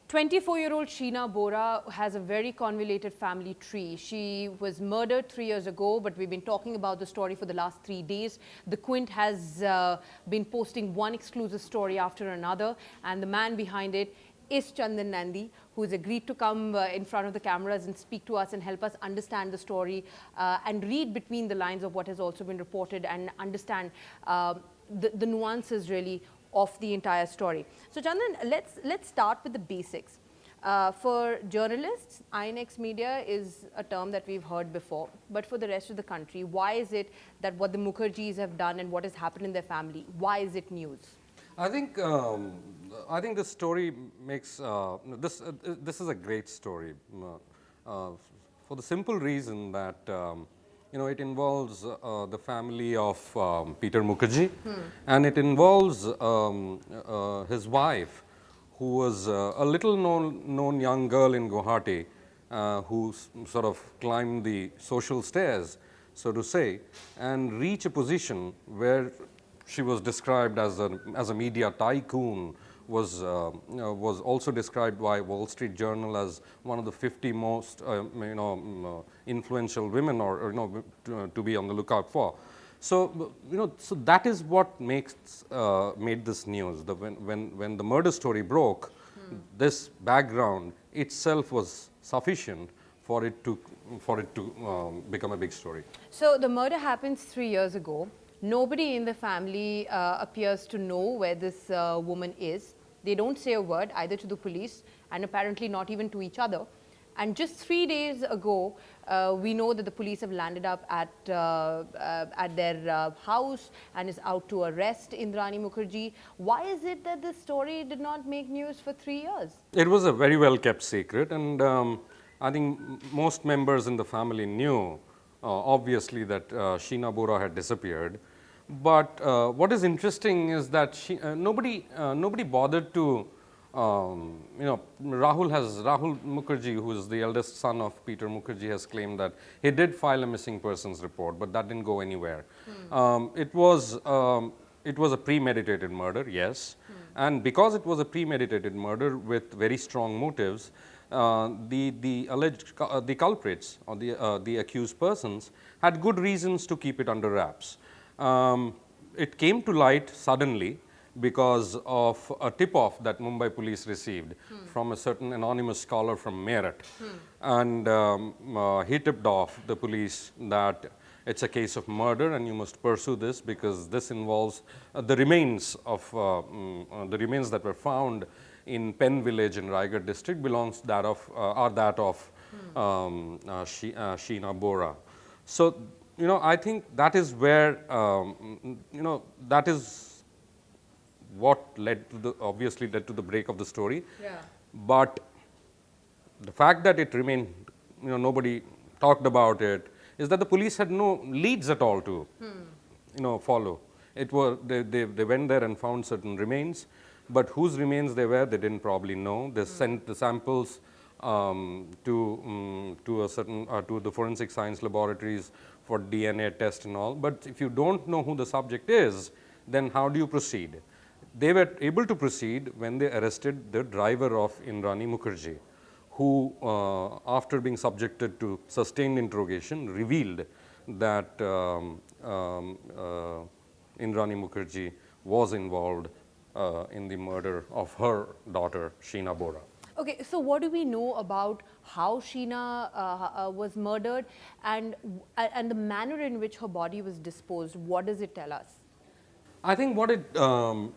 24-year-old Sheena Bora has a very convoluted family tree. She was murdered 3 years ago, but we've been talking about the story for the last 3 days. The Quint has been posting one exclusive story after another, and the man behind it is Chandan Nandy, who has agreed to come in front of the cameras and speak to us and help us understand the story and read between the lines of what has also been reported and understand the nuances really of the entire story. So Chandan, let's start with the basics. For journalists, INX media is a term that we've heard before, but for the rest of the country, why is it that what the Mukherjees have done and what has happened in their family, why is it news? I think this story makes this is a great story for the simple reason that it involves the family of Peter Mukherjee, and it involves his wife, who was a little known young girl in Guwahati, who sort of climbed the social stairs, so to say, and reach a position where she was described as a media tycoon, was also described by Wall Street Journal as one of the 50 most influential women, or to be on the lookout for. So so that is what made this news. When the murder story broke, this background itself was sufficient for it to become a big story. So the murder happens 3 years ago. Nobody in the family appears to know where this woman is. They don't say a word either to the police and apparently not even to each other. And just 3 days ago, we know that the police have landed up at their house and is out to arrest Indrani Mukherjee. Why is it that this story did not make news for 3 years? It was a very well kept secret, and I think most members in the family knew, obviously, that Sheena Bora had disappeared. But what is interesting is that nobody bothered to, Rahul Mukherjee, who is the eldest son of Peter Mukherjee, has claimed that he did file a missing persons report, but that didn't go anywhere. It was a premeditated murder, yes, and because it was a premeditated murder with very strong motives, the culprits, or the accused persons, had good reasons to keep it under wraps. It came to light suddenly because of a tip-off that Mumbai police received from a certain anonymous scholar from Meerut, and he tipped off the police that it's a case of murder and you must pursue this because this involves the remains that were found in Pen village in Raigad district belongs that of Sheena Bora. So I think that is where that is what obviously led to the break of the story. Yeah. But the fact that it remained, nobody talked about it, is that the police had no leads at all to follow. They went there and found certain remains, but whose remains they were, they didn't probably know. They sent the samples to the forensic science laboratories for DNA test and all. But if you don't know who the subject is, then how do you proceed? They were able to proceed when they arrested the driver of Indrani Mukherjee, who, after being subjected to sustained interrogation, revealed that Indrani Mukherjee was involved in the murder of her daughter, Sheena Bora. Okay, so what do we know about how Sheena was murdered and the manner in which her body was disposed? What does it tell us? I think what it, the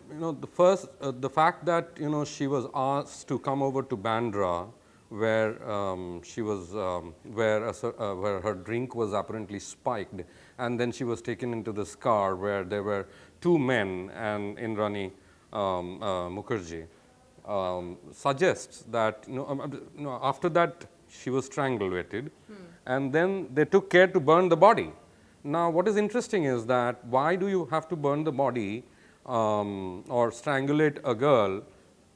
fact that she was asked to come over to Bandra, where she was, where her drink was apparently spiked, and then she was taken into this car where there were two men and Indrani Mukherjee, suggests that after that she was strangulated, and then they took care to burn the body. Now, what is interesting is that why do you have to burn the body or strangulate a girl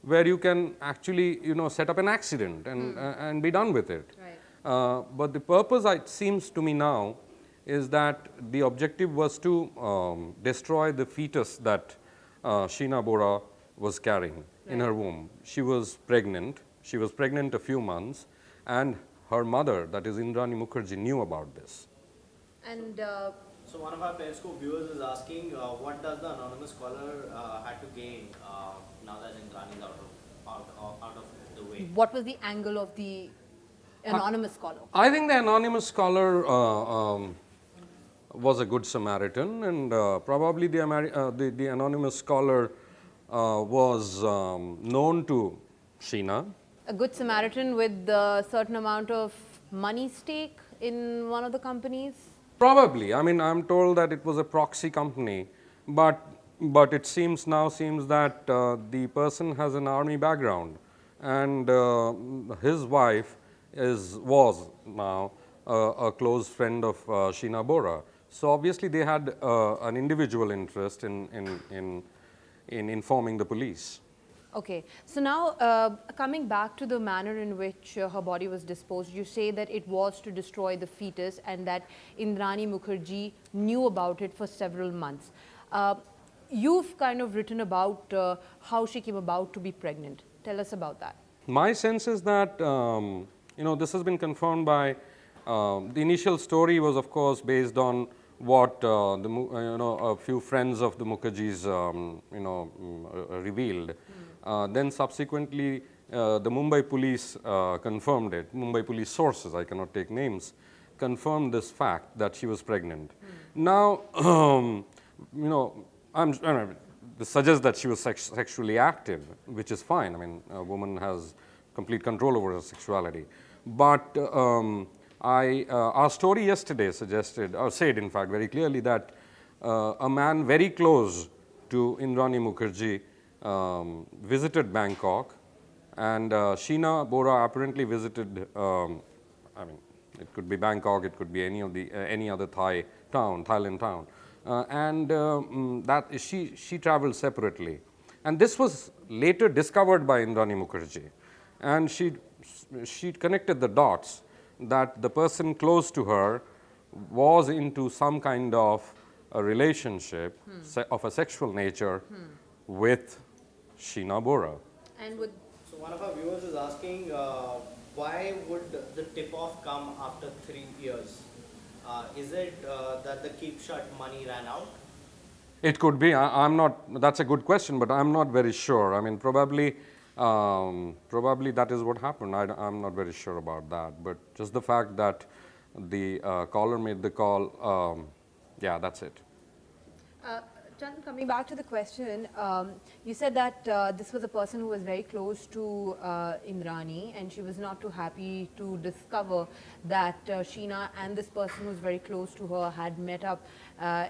where you can actually set up an accident and be done with it? Right. But the purpose, it seems to me now, is that the objective was to destroy the fetus that Sheena Bora was carrying in her womb. She was pregnant. She was pregnant a few months, and her mother, that is Indrani Mukherjee, knew about this. And So one of our periscope viewers is asking, what does the anonymous caller had to gain now that Indrani is out of the way? what was the angle of the anonymous caller? I think the anonymous caller was a good Samaritan, and probably the anonymous caller was known to Sheena. A good Samaritan with a certain amount of money stake in one of the companies? Probably. I mean, I'm told that it was a proxy company, but it seems that the person has an army background, and his wife was now a close friend of Sheena Bora. So obviously they had an individual interest in informing the police. Okay, so now coming back to the manner in which her body was disposed, you say that it was to destroy the fetus and that Indrani Mukherjee knew about it for several months. You've kind of written about how she came about to be pregnant. Tell us about that. My sense is that this has been confirmed by the initial story was of course based on what a few friends of the Mukherjees revealed. Then subsequently the Mumbai police confirmed it. Mumbai police sources, I cannot take names, confirmed this fact that she was pregnant. Now this suggests that she was sexually active, which is fine. I mean, a woman has complete control over her sexuality. But our story yesterday suggested, or said in fact very clearly, that a man very close to Indrani Mukherjee visited Bangkok, and Sheena Bora apparently visited, it could be Bangkok, it could be any other Thailand town. That she traveled separately, and this was later discovered by Indrani Mukherjee, and she connected the dots that the person close to her was into some kind of a relationship of a sexual nature with Sheena Bora. And would So one of our viewers is asking, why would the tip-off come after 3 years? Is it that the keep shut money ran out? It could be. I'm not. That's a good question, but I'm not very sure. I mean, probably that is what happened. I'm not very sure about that. But just the fact that the caller made the call, yeah, that's it. Chandan, coming back to the question, you said that this was a person who was very close to Indrani, and she was not too happy to discover that Sheena and this person who was very close to her had met up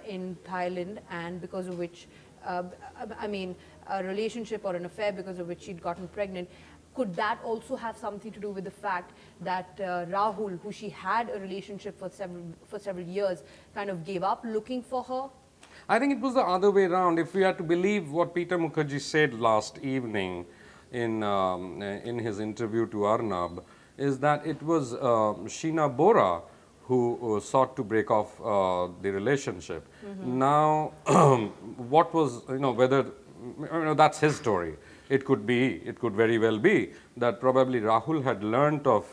in Thailand, and because of which, a relationship or an affair because of which she'd gotten pregnant. Could that also have something to do with the fact that Rahul, who she had a relationship for several years, kind of gave up looking for her? I think it was the other way around. If we are to believe what Peter Mukherjee said last evening in his interview to Arnab, is that it was Sheena Bora who sought to break off the relationship. Now, what was, whether, that's his story. It could very well be that probably Rahul had learnt of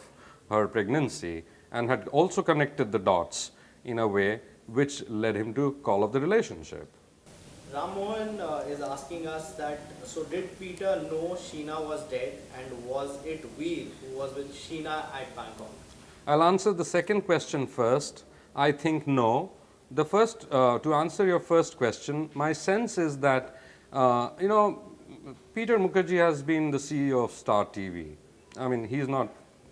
her pregnancy and had also connected the dots in a way which led him to call off the relationship. Ram Mohan is asking us that, so did Peter know Sheena was dead, and was it Veer who was with Sheena at Bangkok? I'll answer the second question first. I think no. The first, to answer your first question, my sense is that, Peter Mukherjee has been the CEO of Star TV. I mean, he's not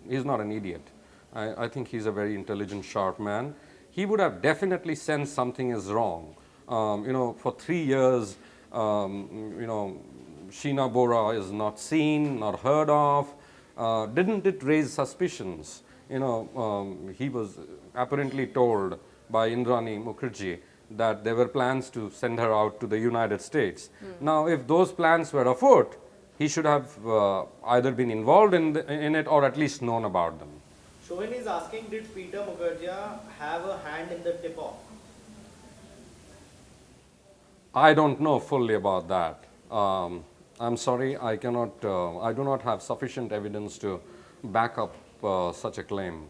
an idiot. I think he's a very intelligent, sharp man. He would have definitely sensed something is wrong. For 3 years, Sheena Bora is not seen, not heard of. Didn't it raise suspicions? He was apparently told by Indrani Mukherjee that there were plans to send her out to the United States. Now, if those plans were afoot, he should have either been involved in it or at least known about them. Shohin is asking, did Peter Mukherjee have a hand in the tip-off? I don't know fully about that. I'm sorry, I cannot, I do not have sufficient evidence to back up such a claim.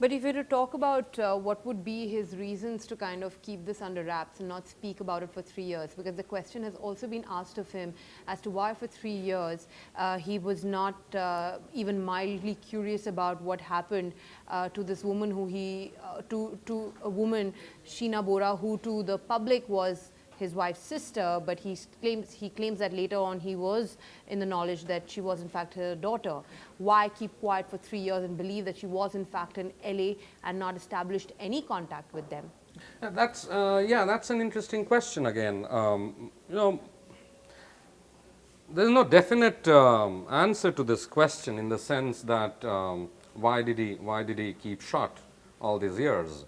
But if you were to talk about what would be his reasons to kind of keep this under wraps and not speak about it for 3 years, because the question has also been asked of him as to why for 3 years he was not even mildly curious about what happened to this woman who to a woman, Sheena Bora, who to the public was his wife's sister, but he claims that later on he was in the knowledge that she was in fact her daughter. Why keep quiet for 3 years and believe that she was in fact in LA and not established any contact with them? That's an interesting question again. There's no definite answer to this question in the sense that why did he keep shut all these years?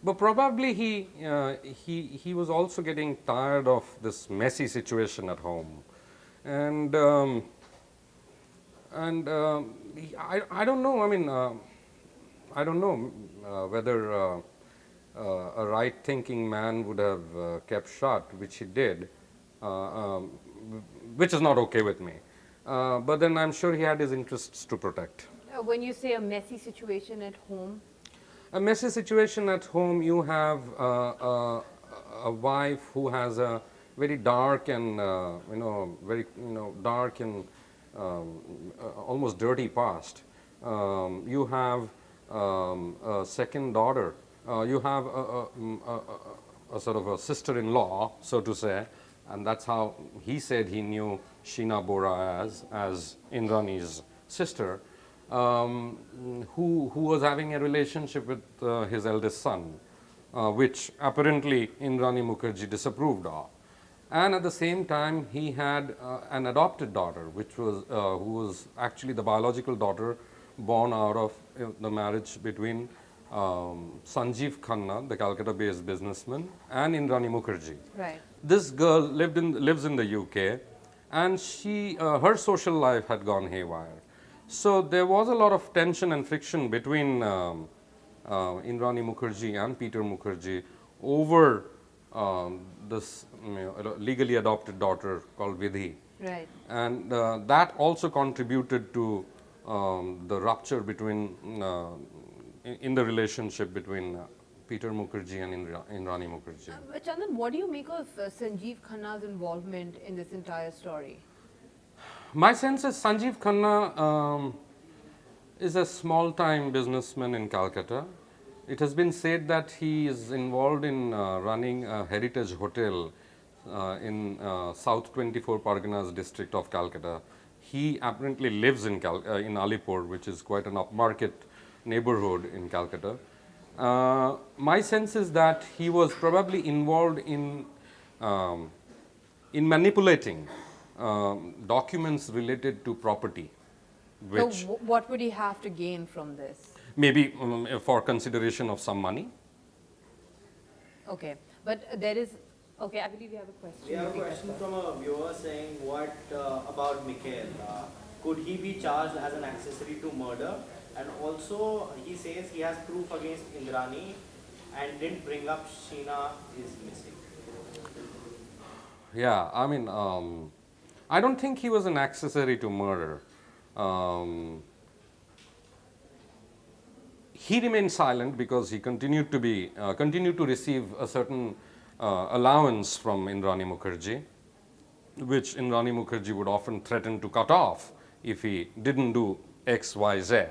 But probably he was also getting tired of this messy situation at home, and I don't know. I mean, I don't know whether a right-thinking man would have kept shut, which he did, which is not okay with me. But then I'm sure he had his interests to protect. When you say a messy situation at home, a messy situation at home, you have a wife who has a very dark and dark and almost dirty past. You have a second daughter. You have a sort of a sister-in-law, so to say, and that's how he said he knew Sheena Bora as Indrani's sister. Who was having a relationship with his eldest son, which apparently Indrani Mukherjee disapproved of. And at the same time, he had an adopted daughter, who was actually the biological daughter born out of the marriage between Sanjeev Khanna, the Calcutta-based businessman, and Indrani Mukherjee. right? This girl lives in the UK, and her social life had gone haywire. So there was a lot of tension and friction between Indrani Mukherjee and Peter Mukherjee over this legally adopted daughter called Vidhi. Right. And that also contributed to the rupture between in the relationship between Peter Mukherjee and Indrani Mukherjee. Chandan, what do you make of Sanjeev Khanna's involvement in this entire story? My sense is Sanjeev Khanna is a small-time businessman in Calcutta. It has been said that he is involved in running a heritage hotel in South 24 Parganas district of Calcutta. He apparently lives in Alipur, which is quite an upmarket neighborhood in Calcutta. My sense is that he was probably involved in manipulating documents related to property, which So what would he have to gain from this? maybe for consideration of some money. Okay, but there is, okay, I believe you have a question. We have a question from a viewer saying, what about Mikhail? Could he be charged as an accessory to murder? And also, he says he has proof against Indrani and didn't bring up Sheena is missing. Yeah, I mean, I don't think he was an accessory to murder. He remained silent because he continued to receive a certain allowance from Indrani Mukherjee, which Indrani Mukherjee would often threaten to cut off if he didn't do X, Y, Z.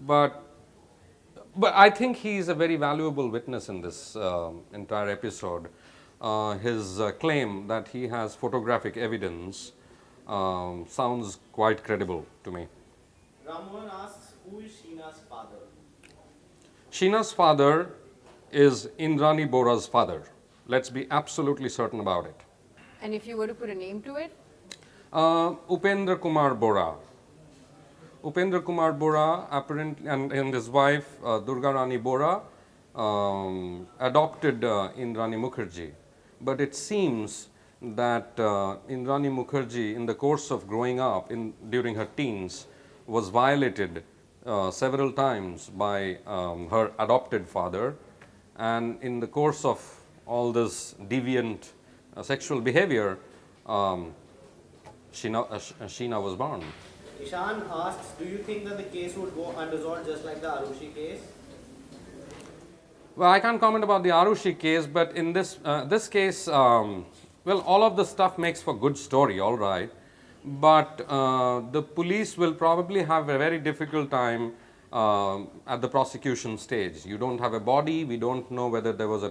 But I think he is a very valuable witness in this entire episode. His claim that he has photographic evidence sounds quite credible to me. Rammohan asks, who is Sheena's father? Sheena's father is Indrani Bora's father. Let's be absolutely certain about it. And if you were to put a name to it? Upendra Kumar Bora. Upendra Kumar Bora, apparently, and his wife Durga Rani Bora, adopted Indrani Mukherjee. But it seems that Indrani Mukherjee, in the course of growing up during her teens, was violated several times by her adopted father, and in the course of all this deviant sexual behavior, Sheena was born. Ishan asks, do you think that the case would go unresolved just like the Arushi case? Well, I can't comment about the Arushi case, but in this case, well, all of the stuff makes for good story, all right. But the police will probably have a very difficult time at the prosecution stage. You don't have a body. We don't know whether there was a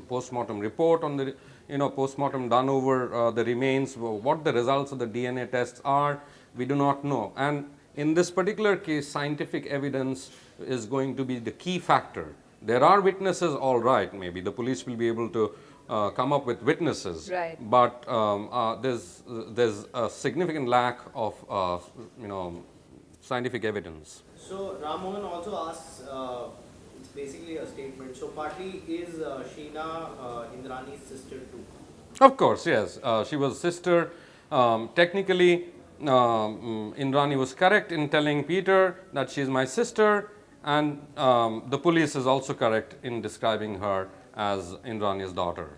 post-mortem report on the, post-mortem done over the remains. What the results of the DNA tests are, we do not know. And in this particular case, scientific evidence is going to be the key factor. There are witnesses, all right, maybe the police will be able to come up with witnesses, right. But there's a significant lack of scientific evidence. So Ramohan also asks, it's basically a statement. So partly is Sheena Indrani's sister too? Of course, yes. She was sister. Technically, Indrani was correct in telling Peter that she is my sister, and the police is also correct in describing her as Indrani's daughter.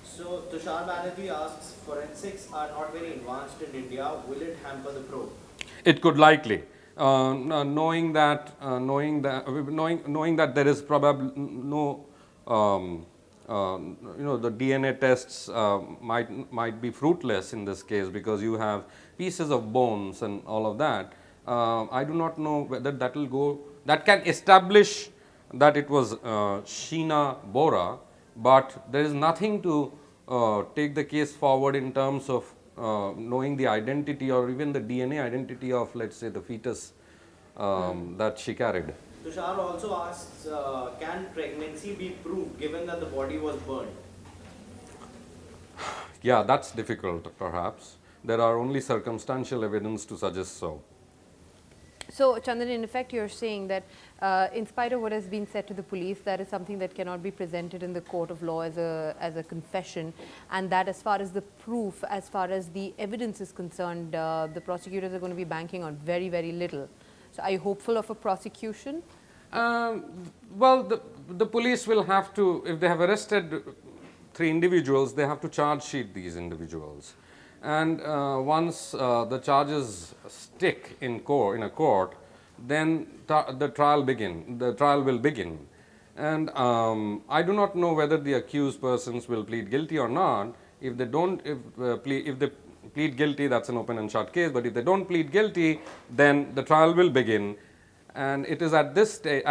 So Tushar Banerjee asks, forensics are not very advanced in India. Will it hamper the probe? It could likely. Knowing that there is probably no, the DNA tests might be fruitless in this case because you have pieces of bones and all of that. I do not know whether that can establish that it was Sheena Bora, but there is nothing to take the case forward in terms of knowing the identity or even the DNA identity of, let's say, the fetus that she carried. Tushar also asks, can pregnancy be proved given that the body was burned? Yeah, that's difficult perhaps. There are only circumstantial evidence to suggest so. So, Chandan, in effect, you're saying that in spite of what has been said to the police, that is something that cannot be presented in the court of law as a confession, and that as far as the proof, as far as the evidence is concerned, the prosecutors are going to be banking on very, very little. So, are you hopeful of a prosecution? Well, the police will have to, if they have arrested 3 individuals, they have to charge sheet these individuals. And once the charges stick in a court, then the trial will begin. And I do not know whether the accused persons will plead guilty or not. If they plead guilty, that's an open and shut case. But if they don't plead guilty, then the trial will begin. And it is at that stage,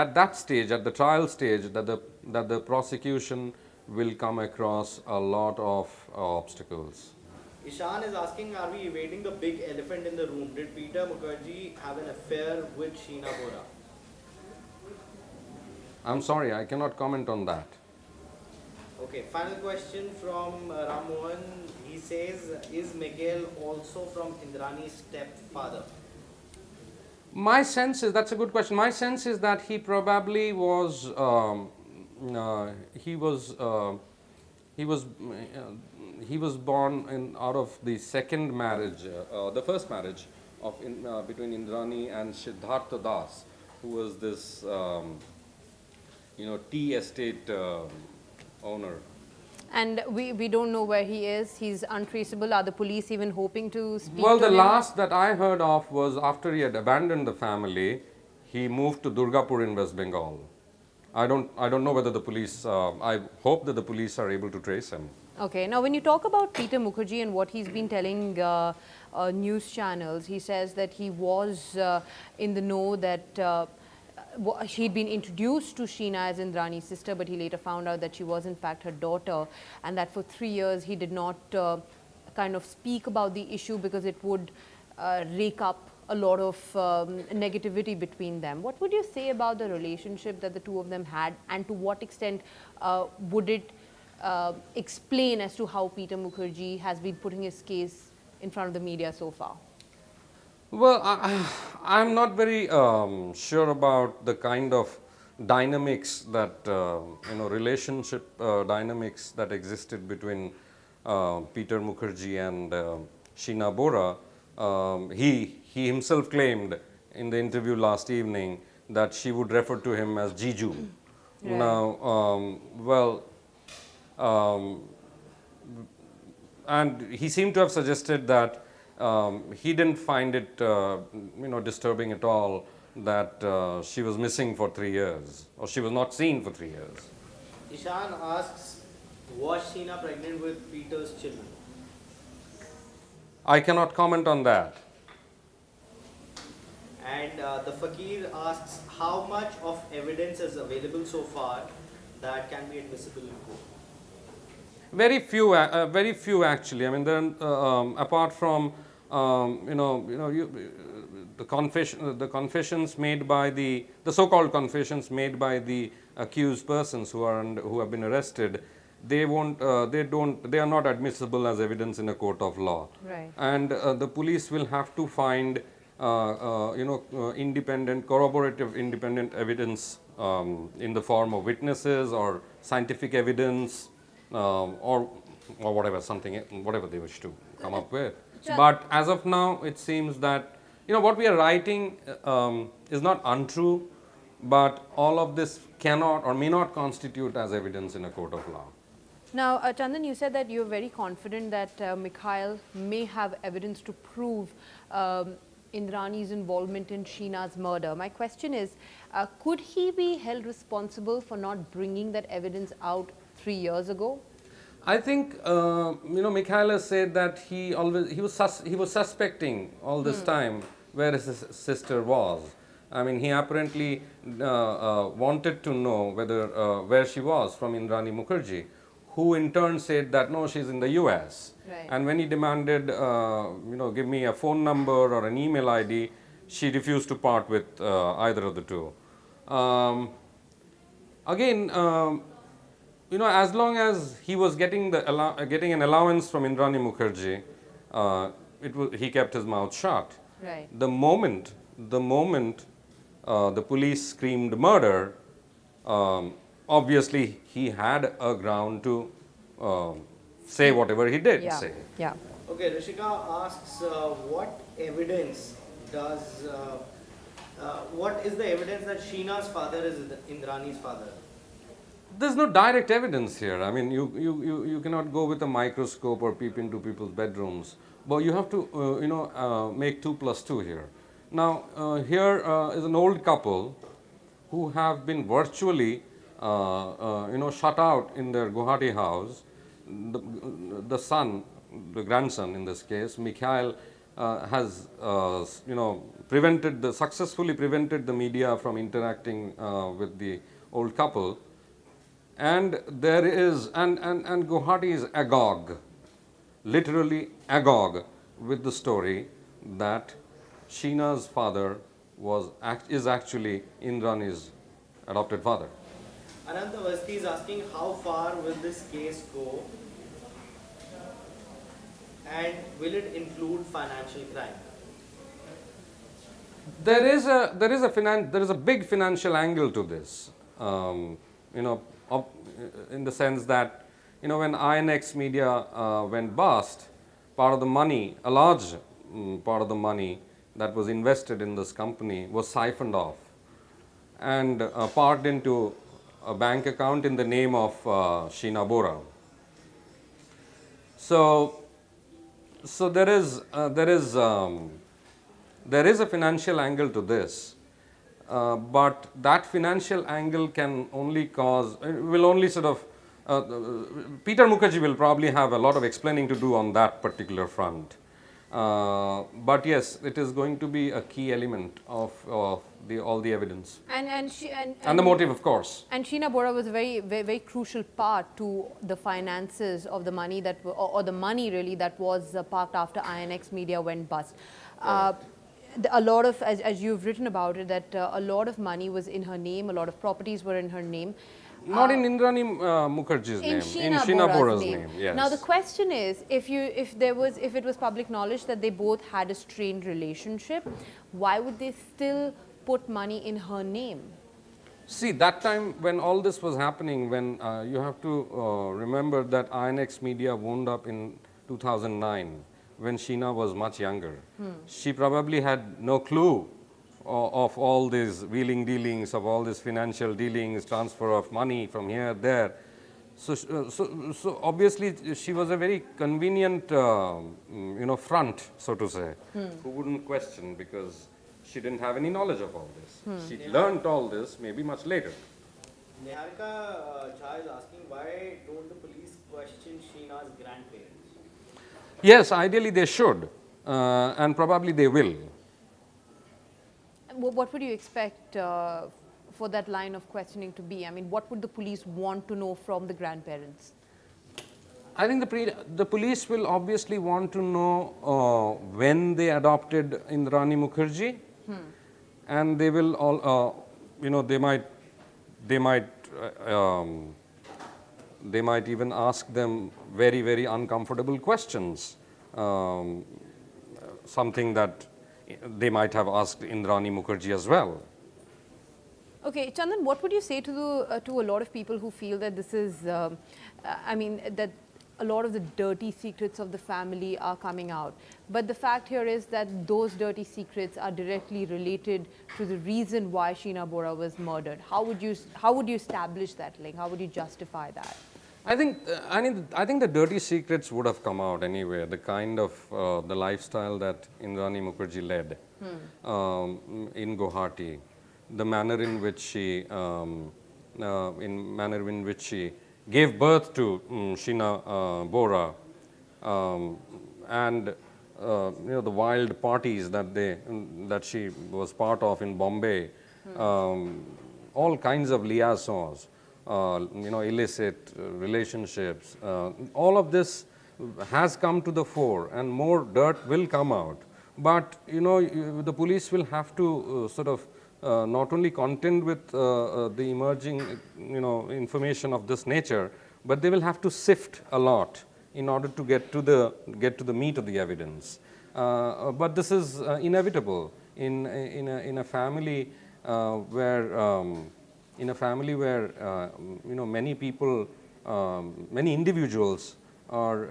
at the trial stage, that the prosecution will come across a lot of obstacles. Ishan is asking, are we evading the big elephant in the room? Did Peter Mukherjee have an affair with Sheena Bora? I'm sorry, I cannot comment on that. Okay, final question from Ramohan. He says, is Mikhail also from Indrani's stepfather? My sense is, that's a good question. My sense is that he probably was, he was born out of the second marriage, the first marriage between Indrani and Siddhartha Das, who was this, tea estate owner. And we don't know where he is. He's untraceable. Are the police even hoping to speak Well, to the him? last that I heard of was after he had abandoned the family, he moved to Durgapur in West Bengal. I don't know whether the police, I hope that the police are able to trace him. Okay. Now, when you talk about Peter Mukherjee and what he's been telling news channels, he says that he was in the know that he'd been introduced to Sheena as Indrani's sister, but he later found out that she was in fact her daughter, and that for 3 years he did not kind of speak about the issue because it would rake up a lot of negativity between them. What would you say about the relationship that the two of them had, and to what extent would it explain as to how Peter Mukherjee has been putting his case in front of the media so far? Well, I'm not very sure about the kind of dynamics that, relationship dynamics that existed between Peter Mukherjee and Sheena Bora. He himself claimed in the interview last evening that she would refer to him as Jiju, Right. Now, um, and he seemed to have suggested that he didn't find it, disturbing at all that she was missing for 3 years, or she was not seen for 3 years. Ishan asks, was Sheena pregnant with Peter's children? I cannot comment on that. And the Fakir asks, how much of evidence is available so far that can be admissible in court? Very few actually. I mean, there are, apart from the confessions made by the so-called confessions made by the accused persons who have been arrested, they are not admissible as evidence in a court of law. Right. And the police will have to find corroborative independent evidence in the form of witnesses or scientific evidence, or whatever they wish to come up with. But as of now, it seems that what we are writing is not untrue, but all of this cannot or may not constitute as evidence in a court of law. Now, Chandan, you said that you're very confident that Mikhail may have evidence to prove Indrani's involvement in Sheena's murder. My question is, could he be held responsible for not bringing that evidence out 3 years ago? I think Mikhail has said that he was suspecting all this time where his sister was. I mean, he apparently wanted to know where she was from Indrani Mukherjee, who in turn said that no, she's in the US. Right. And when he demanded, give me a phone number or an email ID, she refused to part with either of the two. As long as he was getting an allowance from Indrani Mukherjee, he kept his mouth shut. Right. The moment the police screamed murder, obviously he had a ground to say whatever he did say. Yeah. Okay, Rishika asks, what is the evidence that Sheena's father is Indrani's father? There's no direct evidence here. I mean, you cannot go with a microscope or peep into people's bedrooms. But you have to, make 2 plus 2 here. Now, here is an old couple who have been virtually, shut out in their Guwahati house. The son, the grandson in this case, Mikhail, has, successfully prevented the media from interacting with the old couple. And there is, and Guwahati is agog, literally agog, with the story that Sheena's father is actually Indrani's adopted father. Anant Avasti is asking, how far will this case go? And will it include financial crime? There is a big financial angle to this. In the sense that, when INX Media went bust, part of the money, a large part of the money that was invested in this company was siphoned off and parked into a bank account in the name of Sheena Bora. So there is a financial angle to this. But that financial angle will only sort of, Peter Mukherjee will probably have a lot of explaining to do on that particular front. But yes, it is going to be a key element of all the evidence. And the motive, of course. And Sheena Bora was a very, very, very crucial part to the finances of the money or the money really that was parked after INX Media went bust. A lot of, as you've written about it, that a lot of money was in her name, a lot of properties were in her name. Not in Indrani Mukherjee's name, in Sheena Bora's name. Yes. Now the question is, if it was public knowledge that they both had a strained relationship, why would they still put money in her name? See, that time when all this was happening, when you have to remember that INX Media wound up in 2009, when Sheena was much younger. She probably had no clue of all these wheeling dealings, of all these financial dealings, transfer of money from here, there. So obviously she was a very convenient, front, so to say, who wouldn't question because she didn't have any knowledge of all this. She learned all this maybe much later. Niharika Jha is asking, why don't the police question Sheena's grandparents? Yes, ideally they should, and probably they will. What would you expect for that line of questioning to be? I mean, what would the police want to know from the grandparents? I think the police will obviously want to know when they adopted Indrani Mukherjee, and they will all, they might even ask them very, very uncomfortable questions. Something that they might have asked Indrani Mukherjee as well. Okay, Chandan, what would you say to a lot of people who feel that this is, that a lot of the dirty secrets of the family are coming out, but the fact here is that those dirty secrets are directly related to the reason why Sheena Bora was murdered. How would you establish that link? How would you justify that? I think the dirty secrets would have come out anyway. The kind of the lifestyle that Indrani Mukherjee led in Guwahati, the manner in which she gave birth to Sheena Bora, and the wild parties that she was part of in Bombay, all kinds of liaisons. Illicit relationships, all of this has come to the fore, and more dirt will come out. But the police will have to not only contend with the emerging information of this nature, but they will have to sift a lot in order to get to the meat of the evidence. But this is inevitable in a family where. In a family where many people, many individuals are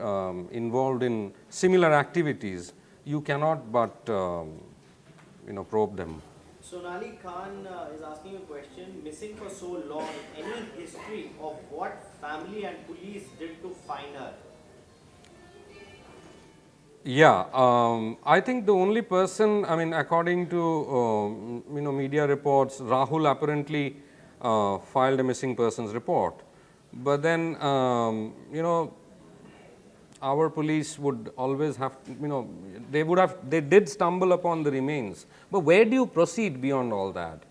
involved in similar activities, you cannot but probe them. Sonali Khan is asking a question, missing for so long, any history of what family and police did to find her? Yeah, I think the only person, according to media reports, Rahul apparently filed a missing persons report. But then, our police would always have, they did stumble upon the remains. But where do you proceed beyond all that?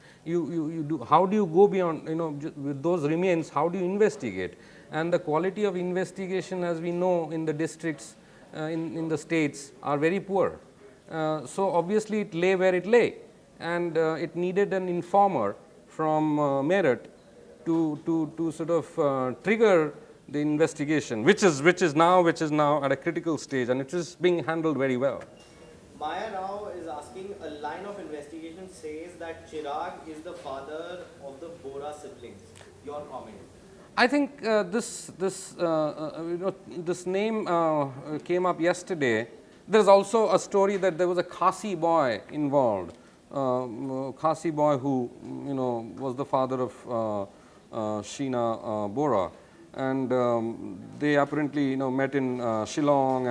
How do you go beyond, with those remains, how do you investigate? And the quality of investigation, as we know, in the districts, in the states, are very poor. So obviously it lay where it lay, and it needed an informer from Meerut to sort of trigger the investigation, which is now at a critical stage, and it is being handled very well. Maya Rao is asking, a line of investigation says that Chirag is the father of the Bora siblings. Your comment? I think this name came up yesterday. There is also a story that there was a Khasi boy involved. Khasi boy who was the father of Sheena Bora, and they apparently met in Shillong,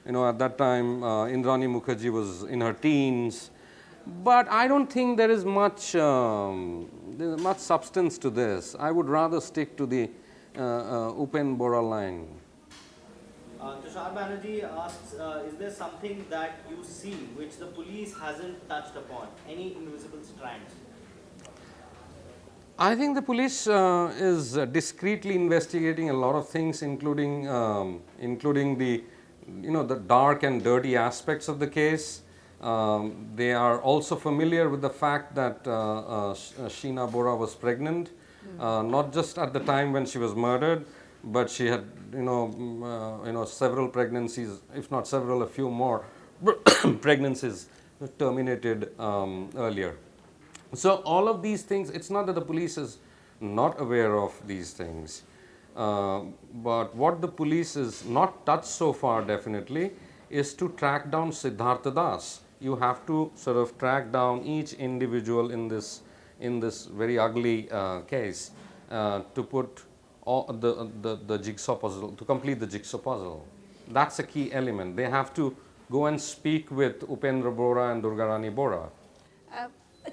and at that time Indrani Mukherjee was in her teens. But I don't think there is much substance to this. I would rather stick to the Upen Bora line. Tushar Banerjee asks, is there something that you see which the police hasn't touched upon? Any invisible strands? I think the police is discreetly investigating a lot of things, including the the dark and dirty aspects of the case. They are also familiar with the fact that Sheena Bora was pregnant, not just at the time when she was murdered, but she had several pregnancies, if not several, a few more pregnancies terminated earlier. So all of these things, it's not that the police is not aware of these things, but what the police is not touched so far definitely is to track down Siddhartha Das. you have to sort of track down each individual in this very ugly case to put all the jigsaw puzzle, to complete the jigsaw puzzle. That's a key element. They have to go and speak with Upendra Bora and Durgarani Bora.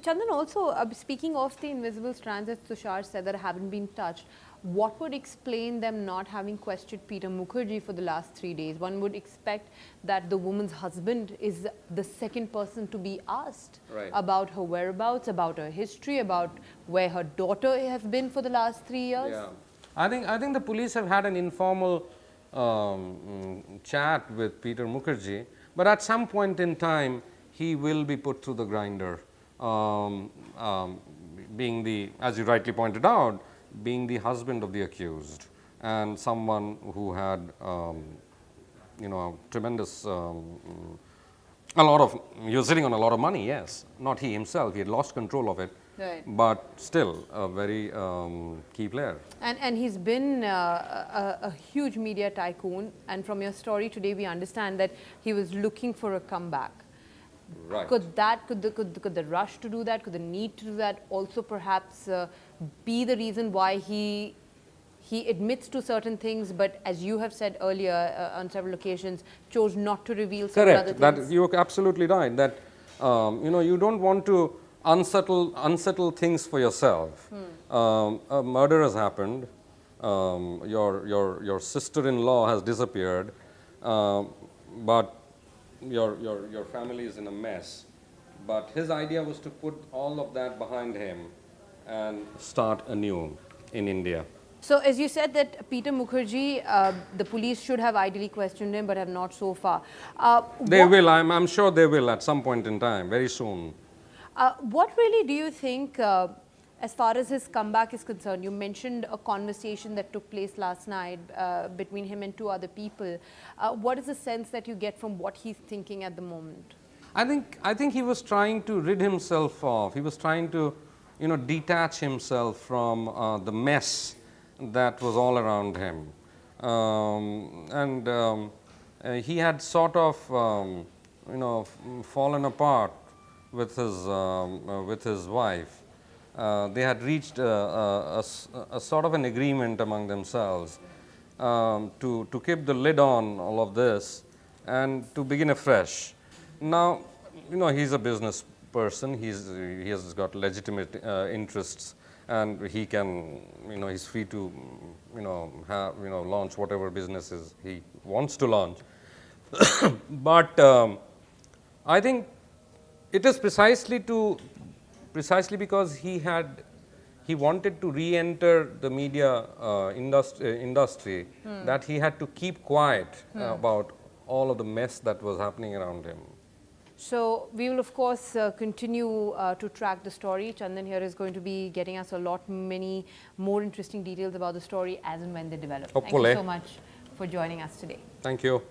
Chandan, also speaking of the invisible strands that Tushar said that haven't been touched, what would explain them not having questioned Peter Mukherjee for the last 3 days? One would expect that the woman's husband is the second person to be asked about her whereabouts, about her history, about where her daughter has been for the last 3 years. Yeah, I think the police have had an informal chat with Peter Mukherjee, but at some point in time he will be put through the grinder. Being the, as you rightly pointed out, being the husband of the accused and someone who had, you know, tremendous, a lot of, he was sitting on a lot of money, yes, not he himself, he had lost control of it, but still a very key player. And he's been a huge media tycoon, and from your story today we understand that he was looking for a comeback. Right. Could the rush to do that, could the need to do that also perhaps be the reason why he admits to certain things, but as you have said earlier on several occasions, chose not to reveal certain other things? That you're absolutely right. That you know, you don't want to unsettle things for yourself. A murder has happened. Your sister-in-law has disappeared, but your family is in a mess. But his idea was to put all of that behind him and start anew in India. So as you said that Peter Mukherjee, the police should have ideally questioned him but have not so far. They will, I'm sure they will at some point in time, very soon. What really do you think as far as his comeback is concerned? You mentioned a conversation that took place last night between him and 2 other people. What is the sense that you get from what he's thinking at the moment? I think he was trying to rid himself of, he was trying to, you know, detach himself from the mess that was all around him. He had sort of, you know, fallen apart with his wife. They had reached a sort of an agreement among themselves to keep the lid on all of this and to begin afresh. Now, you know, he's a business person. He has got legitimate interests, and he can, you know, he's free to, you know, launch whatever businesses he wants to launch. But I think it is precisely because he wanted to re-enter the media industry that he had to keep quiet about all of the mess that was happening around him. So we will of course continue to track the story. Chandan here is going to be getting us many more interesting details about the story as and when they develop. Hopefully. Thank you so much for joining us today. Thank you.